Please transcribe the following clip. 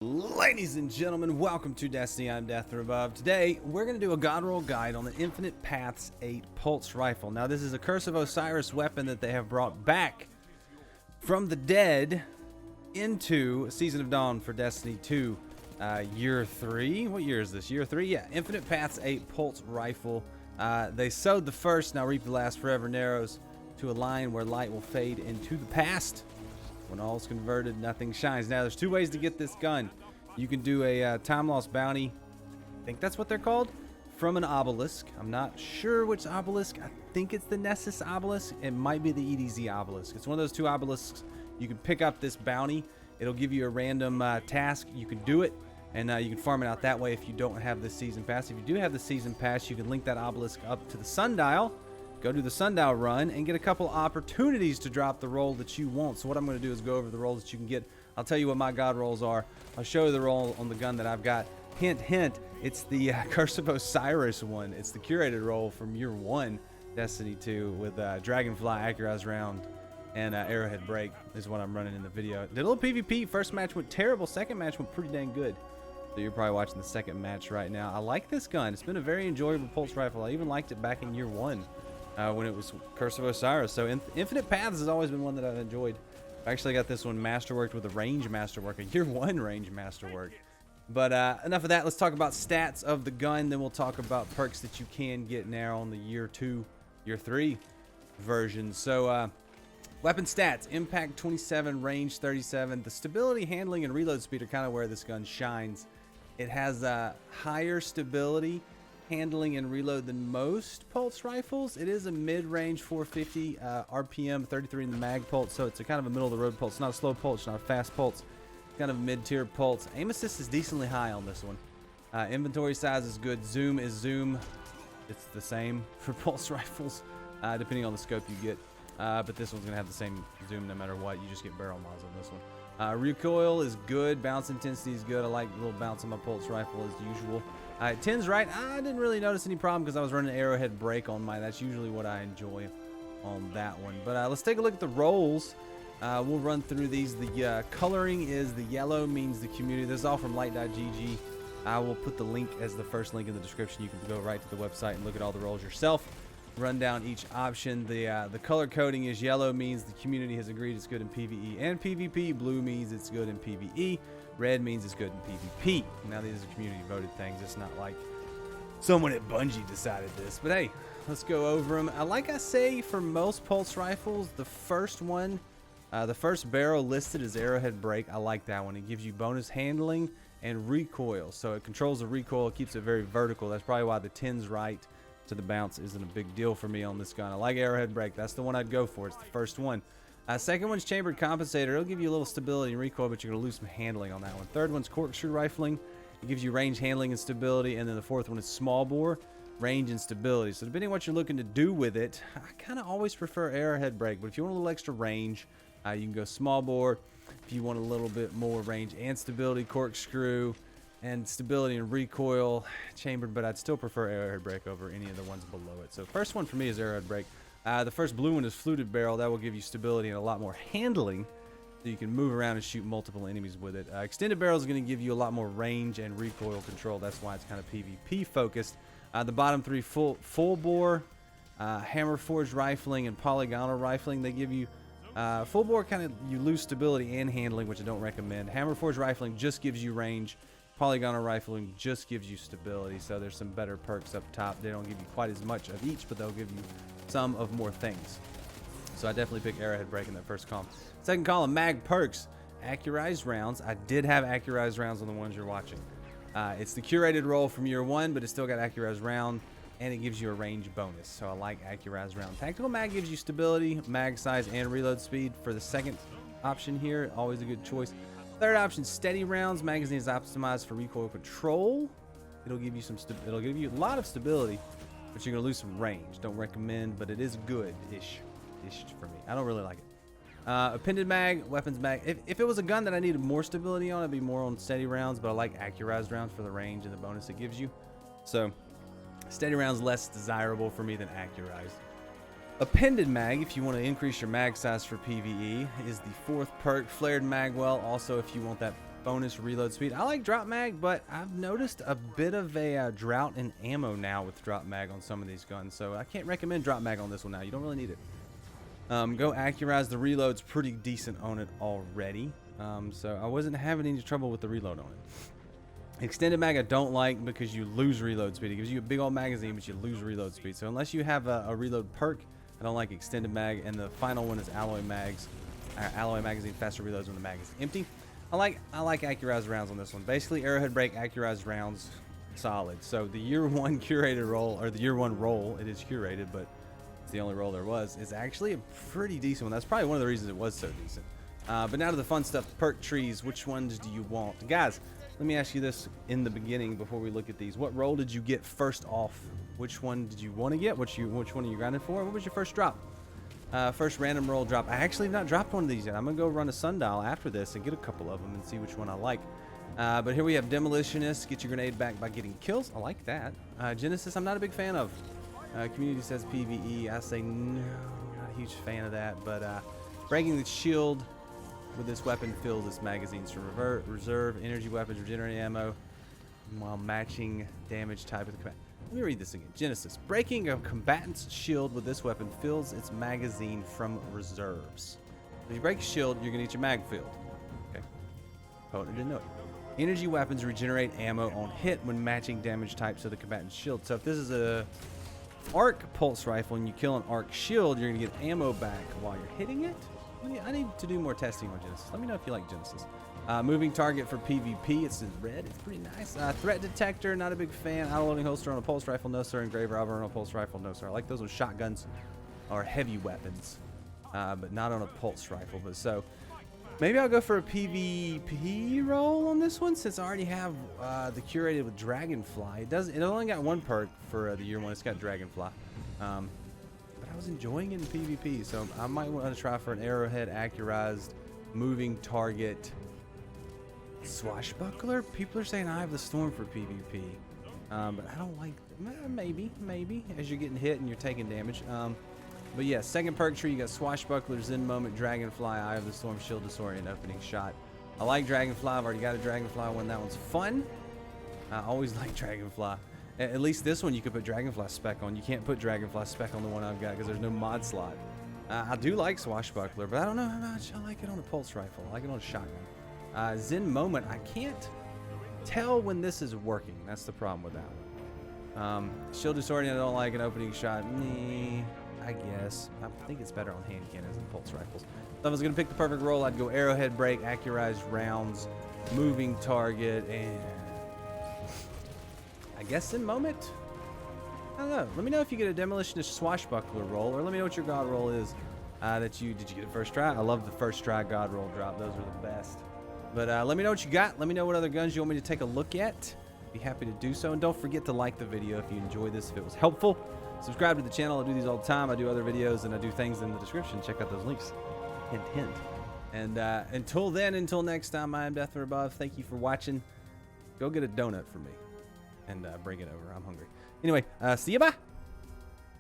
Ladies and gentlemen, welcome to Destiny. I'm Death from Above. Today, we're going to do a God Roll guide on the Infinite Paths 8 Pulse Rifle. Now, this is a Curse of Osiris weapon that they have brought back from the dead into Season of Dawn for Destiny 2 Year 3. What year is this? Year 3? Yeah, Infinite Paths 8 Pulse Rifle. They sowed the first, now reap the last forever narrows to a line where light will fade into the past. When all's converted, nothing shines. Now, there's two ways to get this gun. You can do a time loss bounty. I think that's what they're called. From an obelisk. I'm not sure which obelisk. I think it's the Nessus obelisk. It might be the EDZ obelisk. It's one of those two obelisks. You can pick up this bounty. It'll give you a random task. You can do it, and you can farm it out that way if you don't have the season pass. If you do have the season pass, you can link that obelisk up to the sundial. Go do the sundial run and get a couple opportunities to drop the roll that you want. So what I'm going to do is go over the rolls that you can get. I'll tell you what my god rolls are. I'll show you the roll on the gun that I've got. Hint, hint, it's the Curse of Osiris one. It's the curated roll from Year 1, Destiny 2, with Dragonfly, Accurized Round, and Arrowhead Break is what I'm running in the video. Did a little PvP. First match went terrible. Second match went pretty dang good. So you're probably watching the second match right now. I like this gun. It's been a very enjoyable pulse rifle. I even liked it back in Year 1. When it was Curse of Osiris. So Infinite Paths has always been one that I've enjoyed. I actually got this one masterworked with a range masterwork, a Year 1 range masterwork. But enough of that. Let's talk about stats of the gun. Then we'll talk about perks that you can get now on the Year 2, Year 3 version. So weapon stats: impact 27, range 37. The stability, handling, and reload speed are kind of where this gun shines. It has higher stability, handling, and reload than most pulse rifles. It is a mid-range 450 RPM, 33 in the mag pulse, so it's a kind of a middle-of-the-road pulse. It's not a slow pulse, not a fast pulse. It's kind of a mid-tier pulse. Aim assist is decently high on this one. Inventory size is good. Zoom is zoom. It's the same for pulse rifles, depending on the scope you get. But this one's going to have the same zoom no matter what. You just get barrel mods on this one. Recoil is good. Bounce intensity is good. I like the little bounce on my pulse rifle as usual. 10's right. I didn't really notice any problem because I was running Arrowhead Break on mine. That's usually what I enjoy on that one. But let's take a look at the rolls. We'll run through these. The coloring is the yellow means the community. This is all from light.gg. I will put the link as the first link in the description. You can go right to the website and look at all the rolls yourself. Run down each option. The color coding is yellow means the community has agreed it's good in PvE and PvP. Blue means it's good in PvE. Red means it's good in PvP. Now these are community voted things. It's not like someone at Bungie decided this. But hey, let's go over them. Like I say, for most pulse rifles, the first one, the first barrel listed is Arrowhead Break. I like that one. It gives you bonus handling and recoil. So it controls the recoil. It keeps it very vertical. That's probably why the 10's right to the bounce isn't a big deal for me on this gun. I like Arrowhead Break. That's the one I'd go for. It's the first one. Second one's Chambered Compensator. It'll give you a little stability and recoil, but you're going to lose some handling on that one. Third one's Corkscrew Rifling. It gives you range, handling, and stability. And then the fourth one is Small Bore, range, and stability. So depending on what you're looking to do with it, I kind of always prefer Arrowhead Break. But if you want a little extra range, you can go Small Bore. If you want a little bit more range and stability, Corkscrew, and stability and recoil, Chambered. But I'd still prefer Arrowhead Break over any of the ones below it. So first one for me is Arrowhead Break. The first blue one is Fluted Barrel. That will give you stability and a lot more handling, so you can move around and shoot multiple enemies with it. Extended Barrel is going to give you a lot more range and recoil control. That's why it's kind of PvP focused. The bottom three, full bore, hammer forged rifling, and polygonal rifling. They give you full bore, kind of you lose stability and handling, which I don't recommend. Hammer forged rifling just gives you range. Polygonal rifling just gives you stability. So there's some better perks up top. They don't give you quite as much of each, but they'll give you some of more things. So I definitely pick Arrowhead Break in that first column. Second column, mag perks. Accurized rounds. I did have accurized rounds on the ones you're watching. It's the curated roll from Year 1, but it's still got accurized round, and it gives you a range bonus. So I like accurized round. Tactical mag gives you stability, mag size, and reload speed for the second option here. Always a good choice. Third option, steady rounds. Magazine is optimized for recoil control. It'll give you it'll give you a lot of stability, but you're gonna lose some range. Don't recommend, but it is good-ish for me. I don't really like it. Appended mag, weapons mag. If it was a gun that I needed more stability on, it'd be more on steady rounds, but I like accurized rounds for the range and the bonus it gives you. So steady rounds less desirable for me than accurized. Appended mag, if you want to increase your mag size for PvE, is the fourth perk. Flared magwell, also if you want that bonus reload speed. I like drop mag, but I've noticed a bit of a drought in ammo now with drop mag on some of these guns, so I can't recommend drop mag on this one now. You don't really need it. Go accurize. The reload's pretty decent on it already, so I wasn't having any trouble with the reload on it. Extended mag I don't like because you lose reload speed. It gives you a big old magazine, but you lose reload speed. So unless you have a reload perk, I don't like extended mag. And the final one is alloy mags. Alloy magazine, faster reloads when the mag is empty. I like accurized rounds on this one. Basically, arrowhead break, accurized rounds, solid. So the year 1 curated roll, or the year 1 roll, it is curated, but it's the only roll there was, is actually a pretty decent one. That's probably one of the reasons it was so decent. But now to the fun stuff, the perk trees. Which ones do you want? Guys, let me ask you this in the beginning before we look at these. What roll did you get first off? Which one did you want to get? Which one are you grinding for? What was your first drop? First random roll drop. I actually have not dropped one of these yet. I'm going to go run a sundial after this and get a couple of them and see which one I like. But here we have Demolitionist. Get your grenade back by getting kills. I like that. Genesis, I'm not a big fan of. Community says PvE. I say no, not a huge fan of that. But breaking the shield with this weapon fills its magazines to reserve energy weapons, regenerate ammo, while matching damage type of the combat. Let me read this again. Genesis. Breaking a combatant's shield with this weapon fills its magazine from reserves. If you break a shield, you're going to get your mag filled. Okay. Opponent didn't know it. Energy weapons regenerate ammo on hit when matching damage types of the combatant's shield. So if this is a arc pulse rifle and you kill an arc shield, you're going to get ammo back while you're hitting it? I need to do more testing on Genesis. Let me know if you like Genesis. Moving target for PvP. It's in red. It's pretty nice. Threat detector. Not a big fan. Auto-loading holster on a pulse rifle. No, sir. Engraver on a pulse rifle. No, sir. I like those on shotguns or heavy weapons, but not on a pulse rifle. But so maybe I'll go for a PvP roll on this one since I already have the curated with Dragonfly. It only got one perk for the year 1. It's got Dragonfly. But I was enjoying it in PvP, so I might want to try for an arrowhead accurized moving target swashbuckler. People are saying I have the storm for PvP, but I don't like maybe as you're getting hit and you're taking damage. But yeah, second perk tree, you got swashbuckler, Zen moment, dragonfly, eye of the storm, shield disorient, opening shot. I like dragonfly. I've already got a dragonfly one. That one's fun. I always like dragonfly. At least this one you could put dragonfly spec on. You can't put dragonfly spec on the one I've got because there's no mod slot. I do like swashbuckler, but I don't know how much I like it on a pulse rifle. I like it on a shotgun. Zen moment, I can't tell when this is working. That's the problem with that one. Shield disorient, I don't like an opening shot. I guess. I think it's better on hand cannons than pulse rifles. If I was going to pick the perfect roll, I'd go arrowhead break, accurized rounds, moving target, and I guess in moment. I don't know. Let me know if you get a demolitionist swashbuckler roll, or let me know what your god roll is. Did you get it first try? I love the first try god roll drop. Those are the best. But let me know what you got. Let me know what other guns you want me to take a look at. Be happy to do so. And don't forget to like the video if you enjoy this, if it was helpful. Subscribe to the channel. I do these all the time. I do other videos and I do things in the description. Check out those links. Hint, hint. And until then, until next time, I am Death or Above. Thank you for watching. Go get a donut for me and bring it over. I'm hungry. Anyway, see you. Bye.